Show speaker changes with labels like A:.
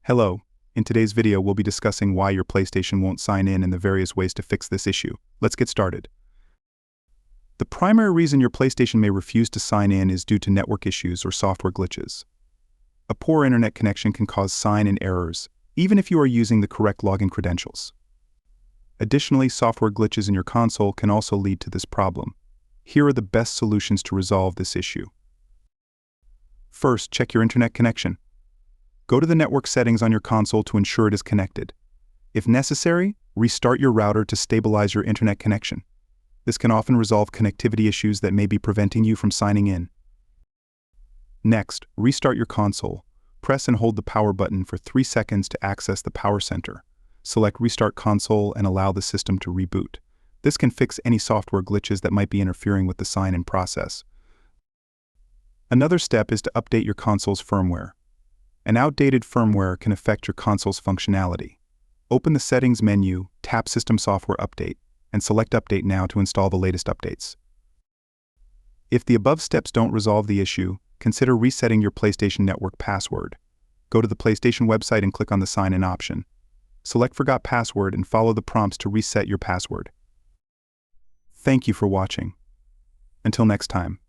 A: Hello, in today's video we'll be discussing why your PlayStation won't sign in and the various ways to fix this issue. Let's get started. The primary reason your PlayStation may refuse to sign in is due to network issues or software glitches. A poor internet connection can cause sign-in errors, even if you are using the correct login credentials. Additionally, software glitches in your console can also lead to this problem. Here are the best solutions to resolve this issue. First, check your internet connection. Go to the network settings on your console to ensure it is connected. If necessary, restart your router to stabilize your internet connection. This can often resolve connectivity issues that may be preventing you from signing in. Next, restart your console. Press and hold the power button for 3 seconds to access the power center. Select Restart Console and allow the system to reboot. This can fix any software glitches that might be interfering with the sign-in process. Another step is to update your console's firmware. An outdated firmware can affect your console's functionality. Open the Settings menu, tap System Software Update, and select Update Now to install the latest updates. If the above steps don't resolve the issue, consider resetting your PlayStation Network password. Go to the PlayStation website and click on the Sign In option. Select Forgot Password and follow the prompts to reset your password. Thank you for watching. Until next time.